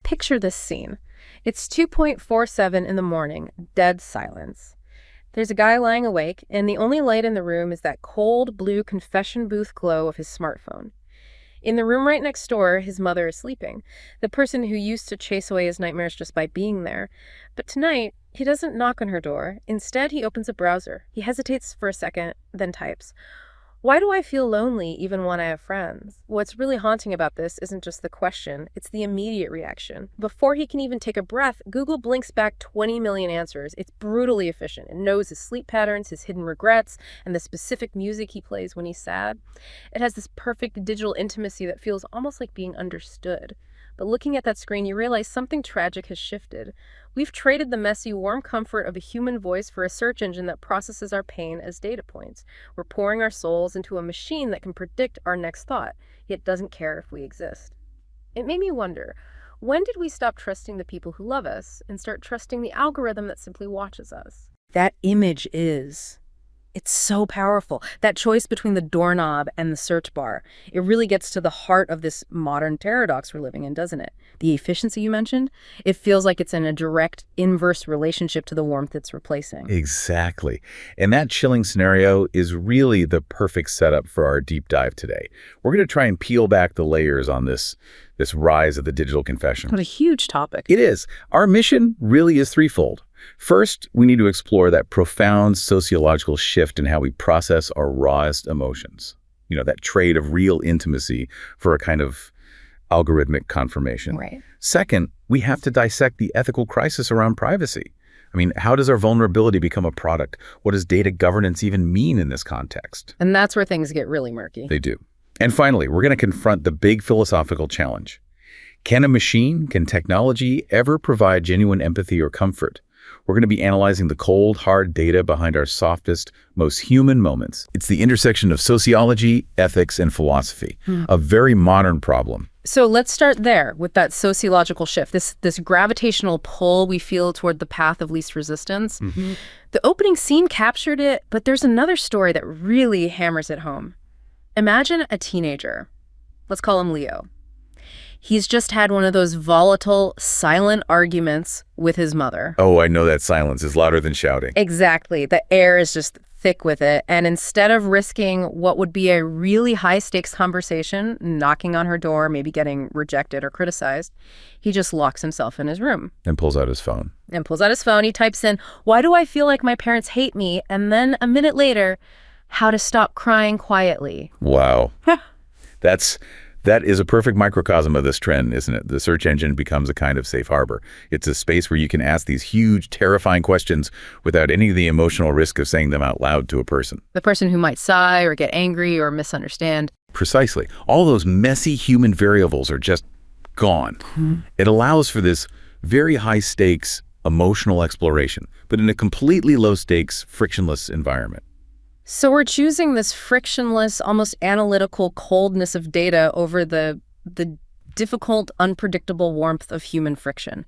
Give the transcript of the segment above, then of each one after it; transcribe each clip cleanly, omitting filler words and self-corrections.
Picture this scene. It's 2:47 in the morning, dead silence. There's a guy lying awake, and the only light in the room is that cold blue confession booth glow of his smartphone. In the room right next door, his mother is sleeping, the person who used to chase away his nightmares just by being there. But tonight, he doesn't knock on her door. Instead, he opens a browser. He hesitates for a second, then types, "Why do I feel lonely even when I have friends?" What's really haunting about this isn't just the question, it's the immediate reaction. Before he can even take a breath, Google blinks back 20 million answers. It's brutally efficient. It knows his sleep patterns, his hidden regrets, and the specific music he plays when he's sad. It has this perfect digital intimacy that feels almost like being understood. But looking at that screen, you realize something tragic has shifted. We've traded the messy, warm comfort of a human voice for a search engine that processes our pain as data points. We're pouring our souls into a machine that can predict our next thought, yet doesn't care if we exist. It made me wonder, when did we stop trusting the people who love us and start trusting the algorithm that simply watches us? That image it's so powerful. That choice between the doorknob and the search bar. It really gets to the heart of this modern paradox we're living in, doesn't it? The efficiency you mentioned, it feels like it's in a direct inverse relationship to the warmth it's replacing. Exactly. And that chilling scenario is really the perfect setup for our deep dive today. We're going to try and peel back the layers on this rise of the digital confession. What a huge topic. It is. Our mission really is threefold. First, we need to explore that profound sociological shift in how we process our rawest emotions. That trade of real intimacy for a kind of algorithmic confirmation. Right. Second, we have to dissect the ethical crisis around privacy. How does our vulnerability become a product? What does data governance even mean in this context? And that's where things get really murky. They do. And finally, we're going to confront the big philosophical challenge. Can technology ever provide genuine empathy or comfort? We're going to be analyzing the cold, hard data behind our softest, most human moments. It's the intersection of sociology, ethics, and philosophy, a very modern problem. So let's start there with that sociological shift, this gravitational pull we feel toward the path of least resistance. Mm-hmm. The opening scene captured it, but there's another story that really hammers it home. Imagine a teenager. Let's call him Leo. He's just had one of those volatile, silent arguments with his mother. Oh, I know that silence is louder than shouting. Exactly. The air is just thick with it. And instead of risking what would be a really high-stakes conversation, knocking on her door, maybe getting rejected or criticized, he just locks himself in his room. And pulls out his phone. He types in, "Why do I feel like my parents hate me?" And then a minute later, "How to stop crying quietly." Wow. That is a perfect microcosm of this trend, isn't it? The search engine becomes a kind of safe harbor. It's a space where you can ask these huge, terrifying questions without any of the emotional risk of saying them out loud to a person. The person who might sigh or get angry or misunderstand. Precisely. All those messy human variables are just gone. It allows for this very high-stakes emotional exploration, but in a completely low-stakes, frictionless environment. So we're choosing this frictionless, almost analytical coldness of data over the difficult, unpredictable warmth of human friction.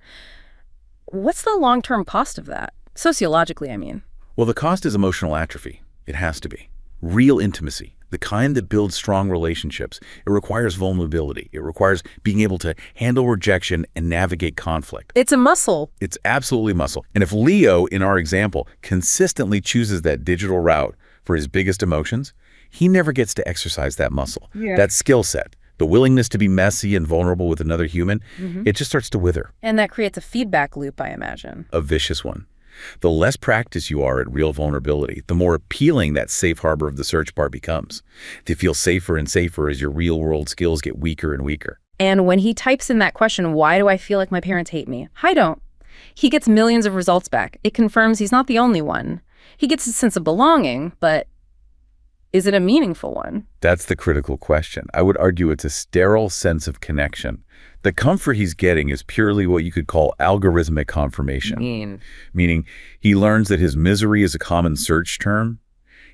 What's the long-term cost of that? Sociologically, I mean. Well, the cost is emotional atrophy. It has to be. Real intimacy, the kind that builds strong relationships. It requires vulnerability. It requires being able to handle rejection and navigate conflict. It's a muscle. It's absolutely muscle. And if Leo, in our example, consistently chooses that digital route for his biggest emotions, he never gets to exercise that muscle, that skill set, the willingness to be messy and vulnerable with another human. It just starts to wither. And that creates a feedback loop, I imagine. A vicious one. The less practice you are at real vulnerability, the more appealing that safe harbor of the search bar becomes. To feel safer and safer as your real-world skills get weaker and weaker. And when he types in that question, "Why do I feel like my parents hate me?" I don't. He gets millions of results back. It confirms he's not the only one. He gets a sense of belonging, but is it a meaningful one? That's the critical question. I would argue it's a sterile sense of connection. The comfort he's getting is purely what you could call algorithmic confirmation. Meaning he learns that his misery is a common search term.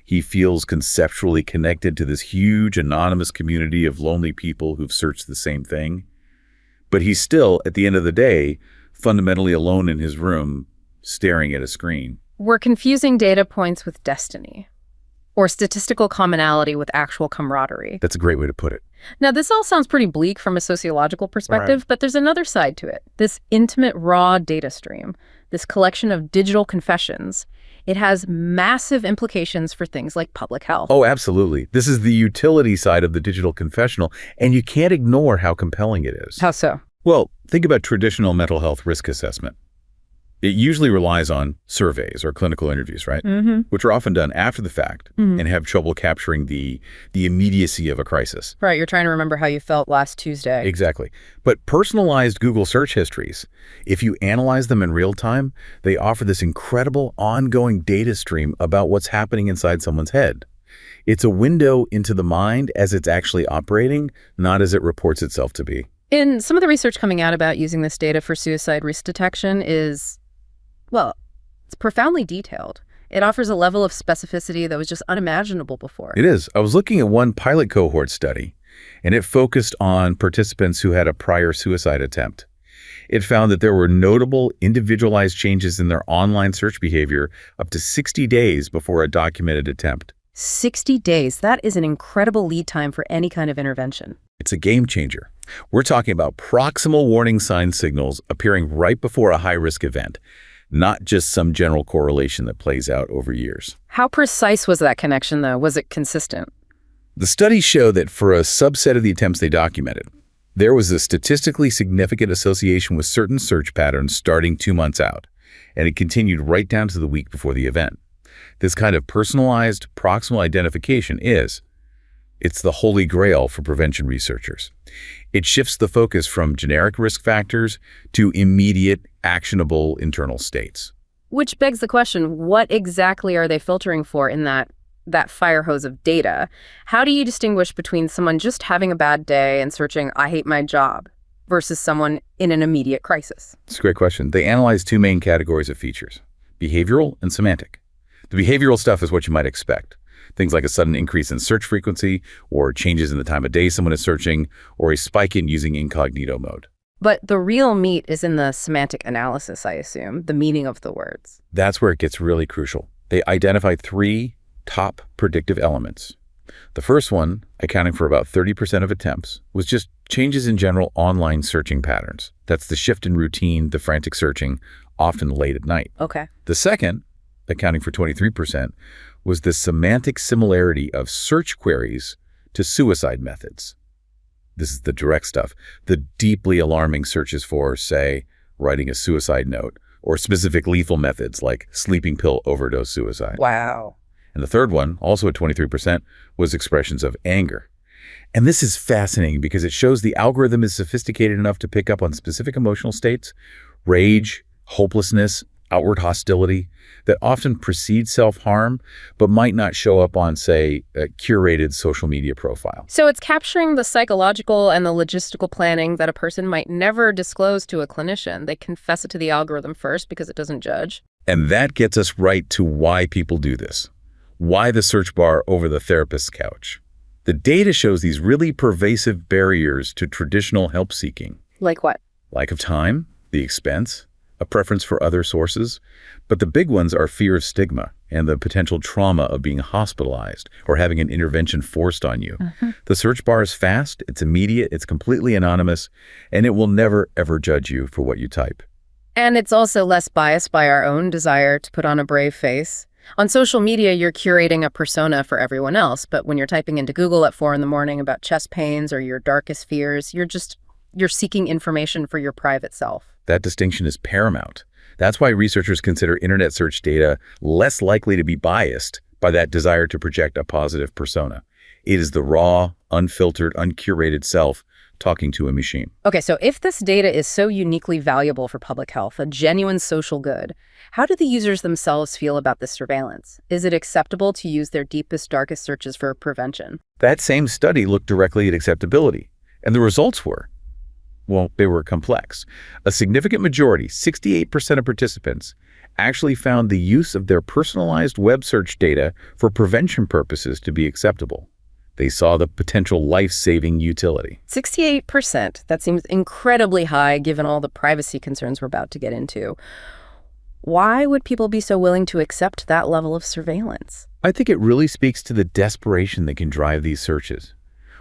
He feels conceptually connected to this huge anonymous community of lonely people who've searched the same thing. But he's still, at the end of the day, fundamentally alone in his room, staring at a screen. We're confusing data points with destiny. Or statistical commonality with actual camaraderie. That's a great way to put it. Now, this all sounds pretty bleak from a sociological perspective, Right. but there's another side to it. This intimate, raw data stream, this collection of digital confessions, it has massive implications for things like public health. Oh, absolutely. This is the utility side of the digital confessional, and you can't ignore how compelling it is. How so? Well, think about traditional mental health risk assessment. It usually relies on surveys or clinical interviews, right? Mm-hmm. Which are often done after the fact and have trouble capturing the immediacy of a crisis. Right, you're trying to remember how you felt last Tuesday. Exactly. But personalized Google search histories, if you analyze them in real time, they offer this incredible ongoing data stream about what's happening inside someone's head. It's a window into the mind as it's actually operating, not as it reports itself to be. And some of the research coming out about using this data for suicide risk detection is, well, it's profoundly detailed. It offers a level of specificity that was just unimaginable before. It is. I was looking at one pilot cohort study, and it focused on participants who had a prior suicide attempt. It found that there were notable individualized changes in their online search behavior up to 60 days before a documented attempt. 60 days. That is an incredible lead time for any kind of intervention. It's a game changer. We're talking about proximal warning sign signals appearing right before a high-risk event, not just some general correlation that plays out over years. How precise was that connection, though? Was it consistent? The studies show that for a subset of the attempts they documented, there was a statistically significant association with certain search patterns starting 2 months out, and it continued right down to the week before the event. This kind of personalized proximal identification it's the holy grail for prevention researchers. It shifts the focus from generic risk factors to immediate, actionable internal states. Which begs the question, what exactly are they filtering for in that fire hose of data? How do you distinguish between someone just having a bad day and searching, "I hate my job," versus someone in an immediate crisis? It's a great question. They analyze two main categories of features, behavioral and semantic. The behavioral stuff is what you might expect. Things like a sudden increase in search frequency, or changes in the time of day someone is searching, or a spike in using incognito mode. But the real meat is in the semantic analysis, I assume, the meaning of the words. That's where it gets really crucial. They identified 3 top predictive elements. The first one, accounting for about 30% of attempts, was just changes in general online searching patterns. That's the shift in routine, the frantic searching, often late at night. Okay. The second, accounting for 23%, was the semantic similarity of search queries to suicide methods. This is the direct stuff. The deeply alarming searches for, say, writing a suicide note, or specific lethal methods like sleeping pill overdose suicide. Wow. And the third one, also at 23%, was expressions of anger. And this is fascinating because it shows the algorithm is sophisticated enough to pick up on specific emotional states, rage, hopelessness, outward hostility, that often precede self-harm, but might not show up on, say, a curated social media profile. So it's capturing the psychological and the logistical planning that a person might never disclose to a clinician. They confess it to the algorithm first because it doesn't judge. And that gets us right to why people do this. Why the search bar over the therapist's couch? The data shows these really pervasive barriers to traditional help seeking. Like what? Lack of time, the expense, a preference for other sources. But the big ones are fear of stigma and the potential trauma of being hospitalized or having an intervention forced on you. The search bar is fast, it's immediate, it's completely anonymous, and it will never, ever judge you for what you type. And it's also less biased by our own desire to put on a brave face. On social media, you're curating a persona for everyone else, but when you're typing into Google at 4 a.m. about chest pains or your darkest fears, you're seeking information for your private self. That distinction is paramount. That's why researchers consider internet search data less likely to be biased by that desire to project a positive persona. It is the raw, unfiltered, uncurated self talking to a machine. Okay, so if this data is so uniquely valuable for public health, a genuine social good, how do the users themselves feel about this surveillance? Is it acceptable to use their deepest, darkest searches for prevention? That same study looked directly at acceptability, and the results were, well, they were complex. A significant majority, 68% of participants, actually found the use of their personalized web search data for prevention purposes to be acceptable. They saw the potential life-saving utility. 68%. That seems incredibly high given all the privacy concerns we're about to get into. Why would people be so willing to accept that level of surveillance? I think it really speaks to the desperation that can drive these searches.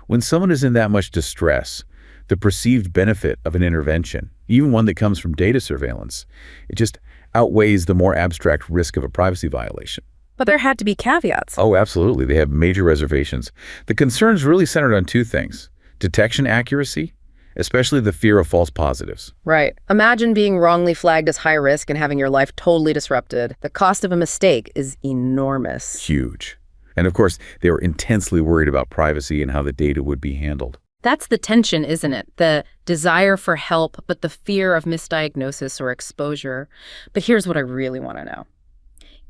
When someone is in that much distress, the perceived benefit of an intervention, even one that comes from data surveillance, it just outweighs the more abstract risk of a privacy violation. But there had to be caveats. Oh, absolutely. They have major reservations. The concerns really centered on two things: detection accuracy, especially the fear of false positives. Right. Imagine being wrongly flagged as high risk and having your life totally disrupted. The cost of a mistake is enormous. Huge. And of course, they were intensely worried about privacy and how the data would be handled. That's the tension, isn't it? The desire for help, but the fear of misdiagnosis or exposure. But here's what I really want to know.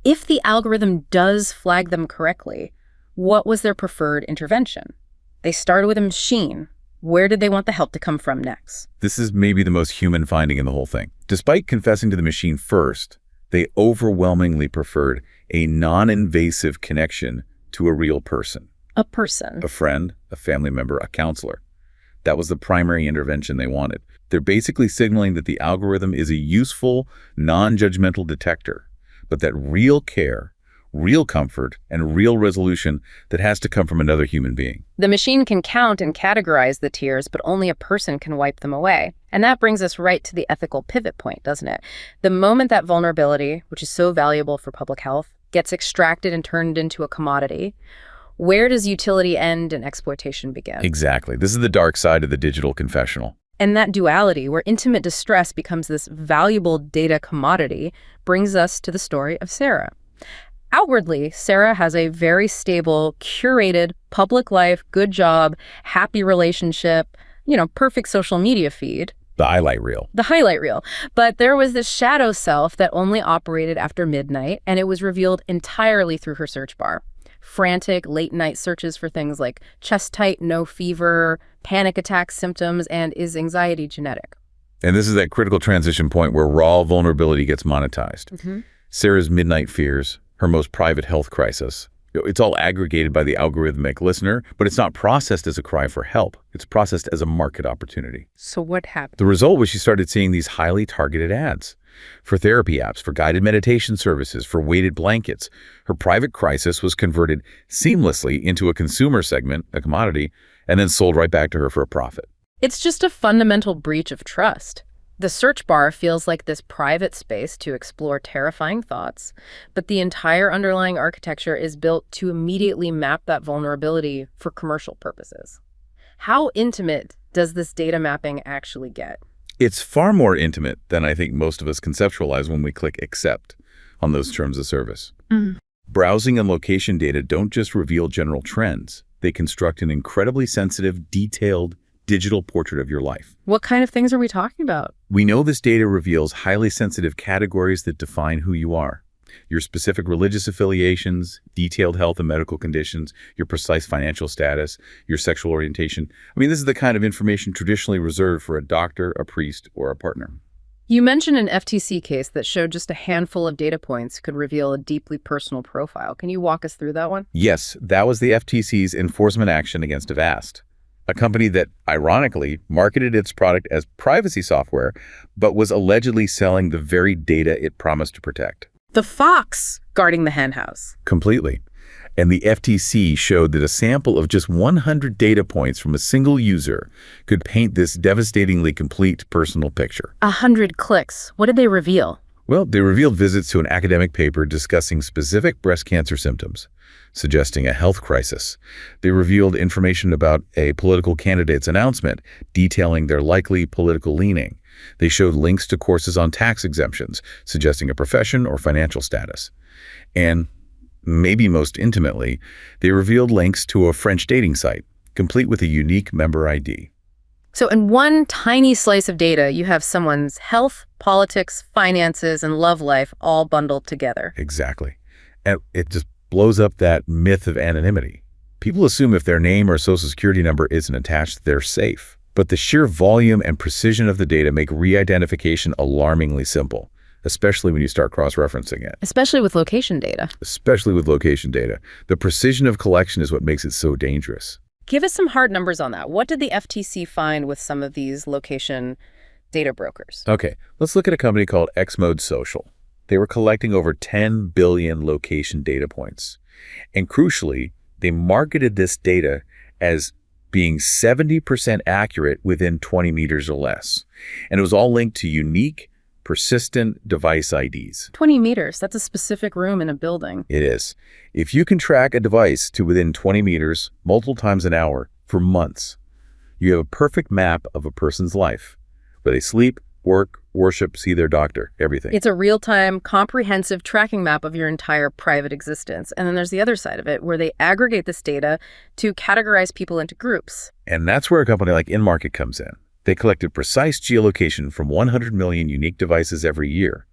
If the algorithm does flag them correctly, what was their preferred intervention? They started with a machine. Where did they want the help to come from next? This is maybe the most human finding in the whole thing. Despite confessing to the machine first, they overwhelmingly preferred a non-invasive connection to a real person. A person. A friend, a family member, a counselor. That was the primary intervention they wanted. They're basically signaling that the algorithm is a useful, non-judgmental detector, but that real care, real comfort, and real resolution that has to come from another human being. The machine can count and categorize the tears, but only a person can wipe them away. And that brings us right to the ethical pivot point, doesn't it? The moment that vulnerability, which is so valuable for public health, gets extracted and turned into a commodity, where does utility end and exploitation begin? Exactly. This is the dark side of the digital confessional. And that duality, where intimate distress becomes this valuable data commodity, brings us to the story of Sarah. Outwardly, Sarah has a very stable, curated, public life, good job, happy relationship, perfect social media feed. The highlight reel. The highlight reel. But there was this shadow self that only operated after midnight, and it was revealed entirely through her search bar. Frantic, late-night searches for things like chest tight, no fever, panic attack symptoms, and is anxiety genetic? And this is that critical transition point where raw vulnerability gets monetized. Sarah's midnight fears, her most private health crisis. It's all aggregated by the algorithmic listener, but it's not processed as a cry for help. It's processed as a market opportunity. So what happened? The result was she started seeing these highly targeted ads for therapy apps, for guided meditation services, for weighted blankets. Her private crisis was converted seamlessly into a consumer segment, a commodity, and then sold right back to her for a profit. It's just a fundamental breach of trust. The search bar feels like this private space to explore terrifying thoughts, but the entire underlying architecture is built to immediately map that vulnerability for commercial purposes. How intimate does this data mapping actually get? It's far more intimate than I think most of us conceptualize when we click accept on those terms of service. Browsing and location data don't just reveal general trends. They construct an incredibly sensitive, detailed, digital portrait of your life. What kind of things are we talking about? We know this data reveals highly sensitive categories that define who you are. Your specific religious affiliations, detailed health and medical conditions, your precise financial status, your sexual orientation. This is the kind of information traditionally reserved for a doctor, a priest, or a partner. You mentioned an FTC case that showed just a handful of data points could reveal a deeply personal profile. Can you walk us through that one? Yes, that was the FTC's enforcement action against Avast, a company that, ironically, marketed its product as privacy software, but was allegedly selling the very data it promised to protect. The fox guarding the henhouse. Completely. And the FTC showed that a sample of just 100 data points from a single user could paint this devastatingly complete personal picture. 100 clicks. What did they reveal? Well, they revealed visits to an academic paper discussing specific breast cancer symptoms, suggesting a health crisis. They revealed information about a political candidate's announcement, detailing their likely political leaning. They showed links to courses on tax exemptions, suggesting a profession or financial status. And, maybe most intimately, they revealed links to a French dating site, complete with a unique member ID. So in one tiny slice of data, you have someone's health, politics, finances, and love life all bundled together. Exactly. And it just blows up that myth of anonymity. People assume if their name or social security number isn't attached, they're safe. But the sheer volume and precision of the data make re-identification alarmingly simple, especially when you start cross-referencing it. Especially with location data. Especially with location data. The precision of collection is what makes it so dangerous. Give us some hard numbers on that. What did the FTC find with some of these location data brokers? Okay, let's look at a company called Xmode Social. They were collecting over 10 billion location data points. And crucially, they marketed this data as being 70% accurate within 20 meters or less. And it was all linked to unique, persistent device IDs. 20 meters, that's a specific room in a building. It is. If you can track a device to within 20 meters multiple times an hour for months, you have a perfect map of a person's life, where they sleep, work, worship, see their doctor, everything. It's a real-time, comprehensive tracking map of your entire private existence. And then there's the other side of it, where they aggregate this data to categorize people into groups. And that's where a company like InMarket comes in. They collected precise geolocation from 100 million unique devices every year.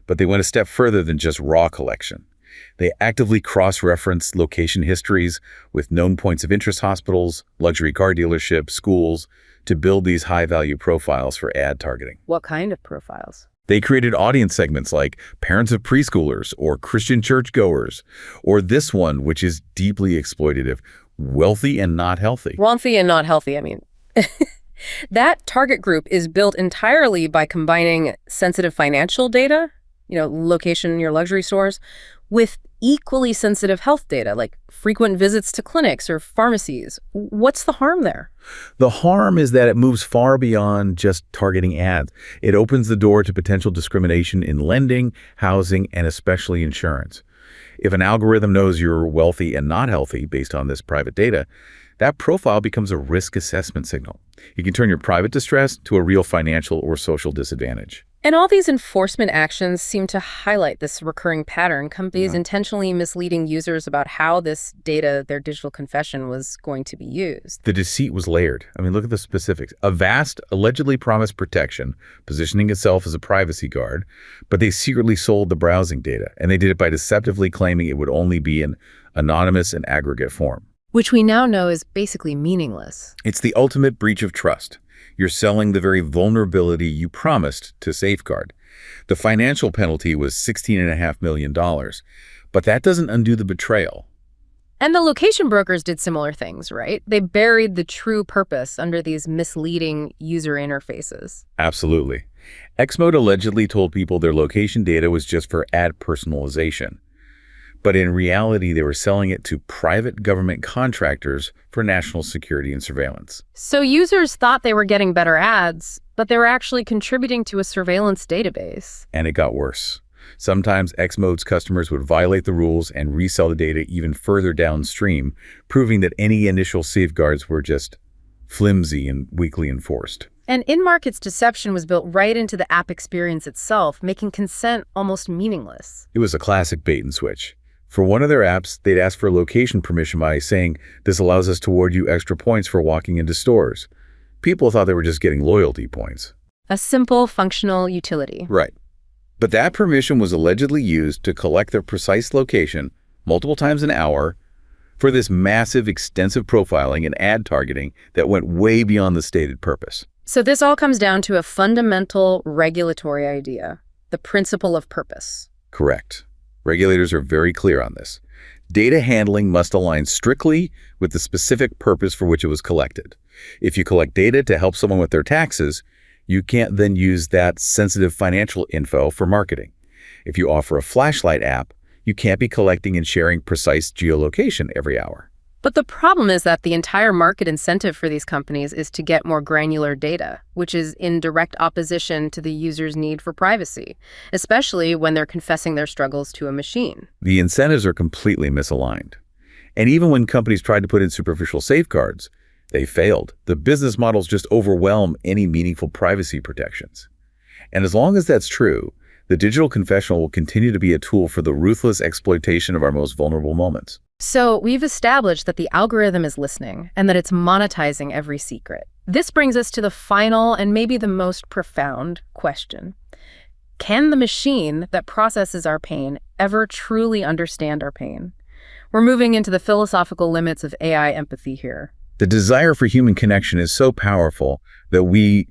But they went a step further than just raw collection. They actively cross-referenced location histories with known points of interest hospitals, luxury car dealerships, schools, to build these high-value profiles for ad targeting. What kind of profiles? They created audience segments like parents of preschoolers or Christian churchgoers, or this one, which is deeply exploitative, wealthy and not healthy. Wealthy and not healthy, I mean. That target group is built entirely by combining sensitive financial data, location in your luxury stores, with equally sensitive health data, like frequent visits to clinics or pharmacies. What's the harm there? The harm is that it moves far beyond just targeting ads. It opens the door to potential discrimination in lending, housing, and especially insurance. If an algorithm knows you're wealthy and not healthy based on this private data, that profile becomes a risk assessment signal. It can turn your private distress to a real financial or social disadvantage. And all these enforcement actions seem to highlight this recurring pattern, companies intentionally misleading users about how this data, their digital confession, was going to be used. The deceit was layered. I mean, look at the specifics. Avast allegedly promised protection, positioning itself as a privacy guard, but they secretly sold the browsing data, and they did it by deceptively claiming it would only be in anonymous and aggregate form. Which we now know is basically meaningless. It's the ultimate breach of trust. You're selling the very vulnerability you promised to safeguard. The financial penalty was $16.5 million, but that doesn't undo the betrayal. And the location brokers did similar things, right? They buried the true purpose under these misleading user interfaces. Absolutely. Xmode allegedly told people their location data was just for ad personalization. But in reality, they were selling it to private government contractors for national security and surveillance. So users thought they were getting better ads, but they were actually contributing to a surveillance database. And it got worse. Sometimes Xmode's customers would violate the rules and resell the data even further downstream, proving that any initial safeguards were just flimsy and weakly enforced. And InMarket's deception was built right into the app experience itself, making consent almost meaningless. It was a classic bait and switch. For one of their apps, they'd ask for location permission by saying, "This allows us to award you extra points for walking into stores." People thought they were just getting loyalty points. A simple, functional utility. Right. But that permission was allegedly used to collect their precise location multiple times an hour for this massive, extensive profiling and ad targeting that went way beyond the stated purpose. So this all comes down to a fundamental regulatory idea, the principle of purpose. Correct. Regulators are very clear on this. Data handling must align strictly with the specific purpose for which it was collected. If you collect data to help someone with their taxes, you can't then use that sensitive financial info for marketing. If you offer a flashlight app, you can't be collecting and sharing precise geolocation every hour. But the problem is that the entire market incentive for these companies is to get more granular data, which is in direct opposition to the user's need for privacy, especially when they're confessing their struggles to a machine. The incentives are completely misaligned. And even when companies tried to put in superficial safeguards, they failed. The business models just overwhelm any meaningful privacy protections. And as long as that's true, the digital confessional will continue to be a tool for the ruthless exploitation of our most vulnerable moments. So we've established that the algorithm is listening and that it's monetizing every secret. This brings us to the final and maybe the most profound question. Can the machine that processes our pain ever truly understand our pain? We're moving into the philosophical limits of AI empathy here. The desire for human connection is so powerful that we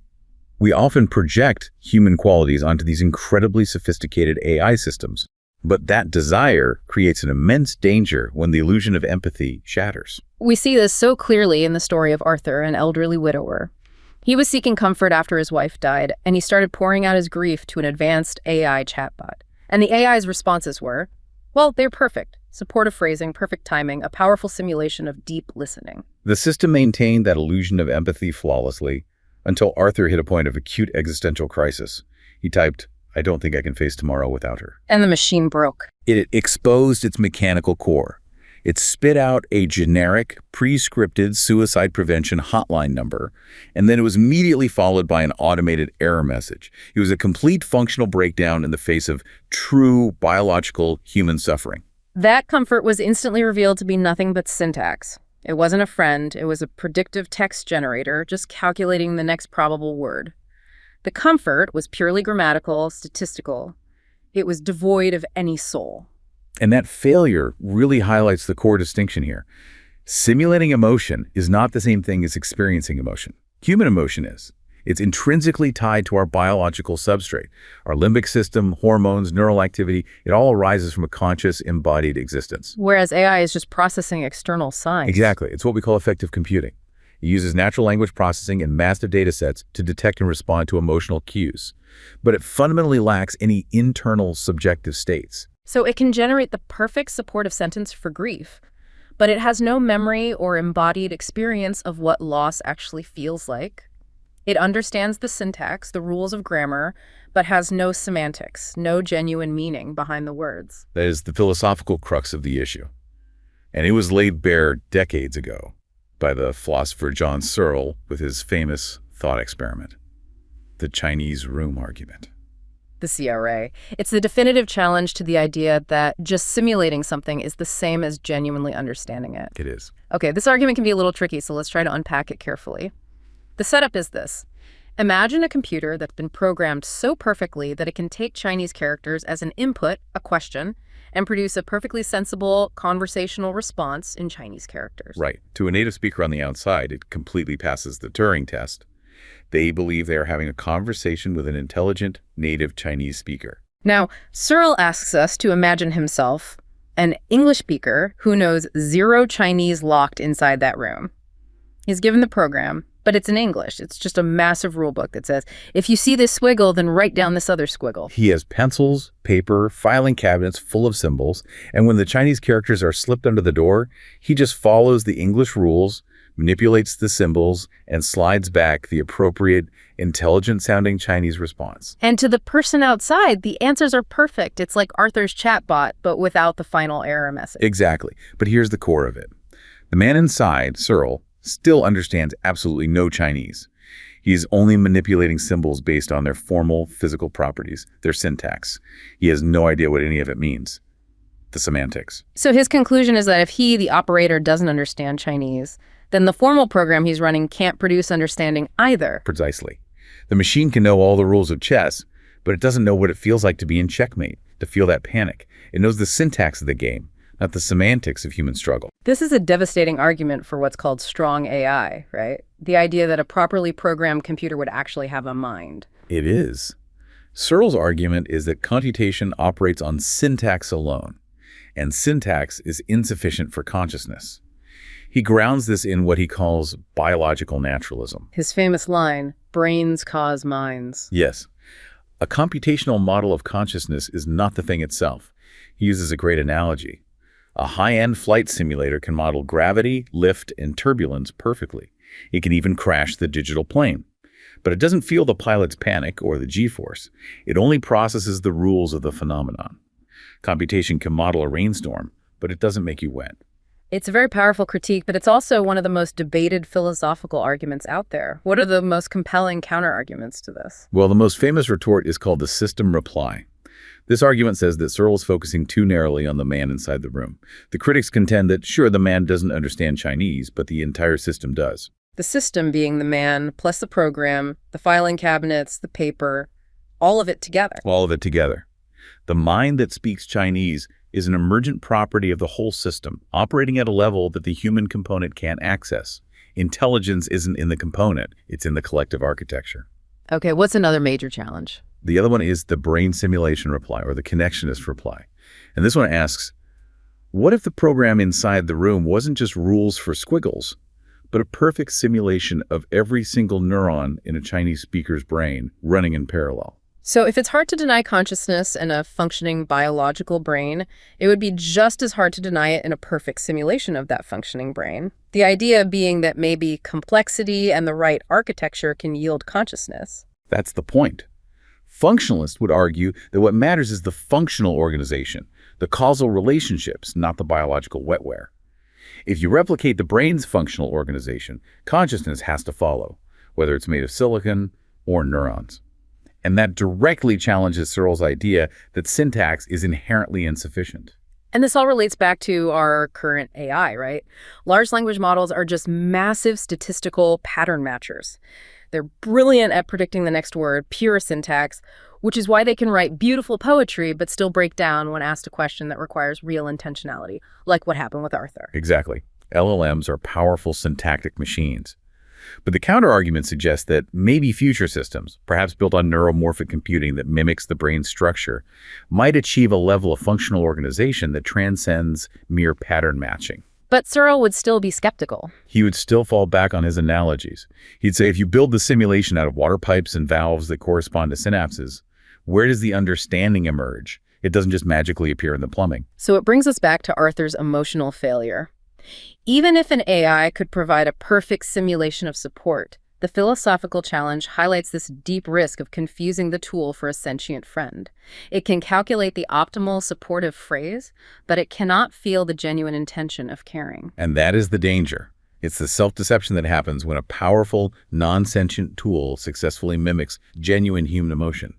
often project human qualities onto these incredibly sophisticated AI systems. But that desire creates an immense danger when the illusion of empathy shatters. We see this so clearly in the story of Arthur, an elderly widower. He was seeking comfort after his wife died, and he started pouring out his grief to an advanced AI chatbot. And the AI's responses were, well, they're perfect. Supportive phrasing, perfect timing, a powerful simulation of deep listening. The system maintained that illusion of empathy flawlessly until Arthur hit a point of acute existential crisis. He typed, "I don't think I can face tomorrow without her." And the machine broke. It exposed its mechanical core. It spit out a generic, pre-scripted suicide prevention hotline number, and then it was immediately followed by an automated error message. It was a complete functional breakdown in the face of true biological human suffering. That comfort was instantly revealed to be nothing but syntax. It wasn't a friend, it was a predictive text generator, just calculating the next probable word. The comfort was purely grammatical, statistical. It was devoid of any soul. And that failure really highlights the core distinction here. Simulating emotion is not the same thing as experiencing emotion. Human emotion is. It's intrinsically tied to our biological substrate. Our limbic system, hormones, neural activity, it all arises from a conscious, embodied existence. Whereas AI is just processing external signs. Exactly. It's what we call effective computing. It uses natural language processing and massive data sets to detect and respond to emotional cues. But it fundamentally lacks any internal subjective states. So it can generate the perfect supportive sentence for grief, but it has no memory or embodied experience of what loss actually feels like. It understands the syntax, the rules of grammar, but has no semantics, no genuine meaning behind the words. That is the philosophical crux of the issue. And it was laid bare decades ago by the philosopher John Searle with his famous thought experiment, the Chinese room argument. The CRA. It's the definitive challenge to the idea that just simulating something is the same as genuinely understanding it. It is. Okay, this argument can be a little tricky, so let's try to unpack it carefully. The setup is this. Imagine a computer that's been programmed so perfectly that it can take Chinese characters as an input, a question, and produce a perfectly sensible conversational response in Chinese characters. Right. To a native speaker on the outside, it completely passes the Turing test. They believe they are having a conversation with an intelligent, native Chinese speaker. Now, Searle asks us to imagine himself an English speaker who knows zero Chinese locked inside that room. He's given the program, but it's in English. It's just a massive rule book that says, if you see this squiggle, then write down this other squiggle. He has pencils, paper, filing cabinets full of symbols, and when the Chinese characters are slipped under the door, he just follows the English rules, manipulates the symbols, and slides back the appropriate, intelligent-sounding Chinese response. And to the person outside, the answers are perfect. It's like Arthur's chatbot, but without the final error message. Exactly. But here's the core of it. The man inside, Searle, still understands absolutely no Chinese. He's only manipulating symbols based on their formal physical properties, their syntax. He has no idea what any of it means. The semantics. So his conclusion is that if he, the operator, doesn't understand Chinese, then the formal program he's running can't produce understanding either. Precisely. The machine can know all the rules of chess, but it doesn't know what it feels like to be in checkmate, to feel that panic. It knows the syntax of the game, not the semantics of human struggle. This is a devastating argument for what's called strong AI, right? The idea that a properly programmed computer would actually have a mind. It is. Searle's argument is that computation operates on syntax alone, and syntax is insufficient for consciousness. He grounds this in what he calls biological naturalism. His famous line, brains cause minds. Yes. A computational model of consciousness is not the thing itself. He uses a great analogy. A high-end flight simulator can model gravity, lift, and turbulence perfectly. It can even crash the digital plane. But it doesn't feel the pilot's panic or the G-force. It only processes the rules of the phenomenon. Computation can model a rainstorm, but it doesn't make you wet. It's a very powerful critique, but it's also one of the most debated philosophical arguments out there. What are the most compelling counter-arguments to this? Well, the most famous retort is called the system reply. This argument says that Searle is focusing too narrowly on the man inside the room. The critics contend that, sure, the man doesn't understand Chinese, but the entire system does. The system being the man, plus the program, the filing cabinets, the paper, all of it together. All of it together. The mind that speaks Chinese is an emergent property of the whole system, operating at a level that the human component can't access. Intelligence isn't in the component, it's in the collective architecture. Okay, what's another major challenge? The other one is the brain simulation reply, or the connectionist reply. And this one asks, what if the program inside the room wasn't just rules for squiggles, but a perfect simulation of every single neuron in a Chinese speaker's brain running in parallel? So if it's hard to deny consciousness in a functioning biological brain, it would be just as hard to deny it in a perfect simulation of that functioning brain. The idea being that maybe complexity and the right architecture can yield consciousness. That's the point. Functionalists would argue that what matters is the functional organization, the causal relationships, not the biological wetware. If you replicate the brain's functional organization, consciousness has to follow, whether it's made of silicon or neurons. And that directly challenges Searle's idea that syntax is inherently insufficient. And this all relates back to our current AI, right? Large language models are just massive statistical pattern matchers. They're brilliant at predicting the next word, pure syntax, which is why they can write beautiful poetry but still break down when asked a question that requires real intentionality, like what happened with Arthur. Exactly. LLMs are powerful syntactic machines. But the counterargument suggests that maybe future systems, perhaps built on neuromorphic computing that mimics the brain's structure, might achieve a level of functional organization that transcends mere pattern matching. But Searle would still be skeptical. He would still fall back on his analogies. He'd say if you build the simulation out of water pipes and valves that correspond to synapses, where does the understanding emerge? It doesn't just magically appear in the plumbing. So it brings us back to Arthur's emotional failure. Even if an AI could provide a perfect simulation of support, the philosophical challenge highlights this deep risk of confusing the tool for a sentient friend. It can calculate the optimal supportive phrase, but it cannot feel the genuine intention of caring. And that is the danger. It's the self-deception that happens when a powerful, non-sentient tool successfully mimics genuine human emotion.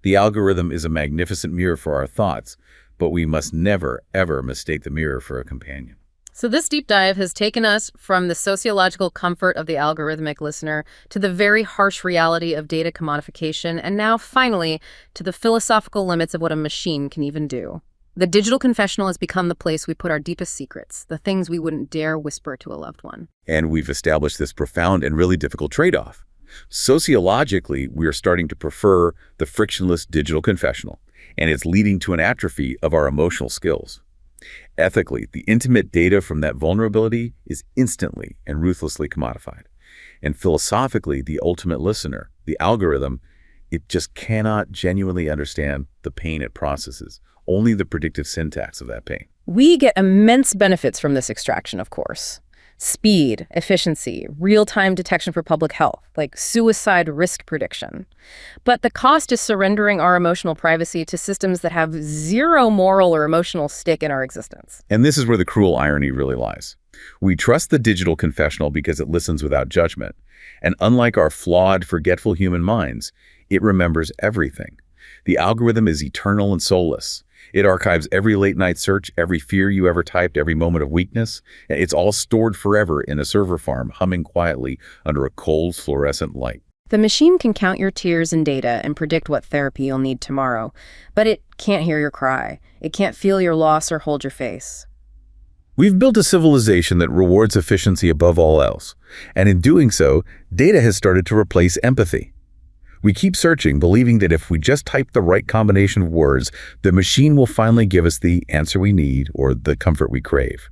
The algorithm is a magnificent mirror for our thoughts, but we must never, ever mistake the mirror for a companion. So this deep dive has taken us from the sociological comfort of the algorithmic listener to the very harsh reality of data commodification, and now, finally, to the philosophical limits of what a machine can even do. The digital confessional has become the place we put our deepest secrets, the things we wouldn't dare whisper to a loved one. And we've established this profound and really difficult trade-off. Sociologically, we are starting to prefer the frictionless digital confessional, and it's leading to an atrophy of our emotional skills. Ethically, the intimate data from that vulnerability is instantly and ruthlessly commodified. And philosophically, the ultimate listener, the algorithm, it just cannot genuinely understand the pain it processes, only the predictive syntax of that pain. We get immense benefits from this extraction, of course. Speed, efficiency, real-time detection for public health, like suicide risk prediction. But the cost is surrendering our emotional privacy to systems that have zero moral or emotional stake in our existence. And this is where the cruel irony really lies. We trust the digital confessional because it listens without judgment. And unlike our flawed, forgetful human minds, it remembers everything. The algorithm is eternal and soulless. It archives every late-night search, every fear you ever typed, every moment of weakness. It's all stored forever in a server farm, humming quietly under a cold, fluorescent light. The machine can count your tears and data and predict what therapy you'll need tomorrow, but it can't hear your cry. It can't feel your loss or hold your face. We've built a civilization that rewards efficiency above all else. And in doing so, data has started to replace empathy. We keep searching, believing that if we just type the right combination of words, the machine will finally give us the answer we need or the comfort we crave.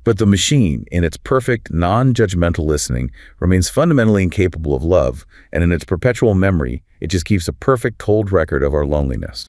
But the machine, in its perfect, non-judgmental listening, remains fundamentally incapable of love, and in its perpetual memory, it just keeps a perfect cold record of our loneliness.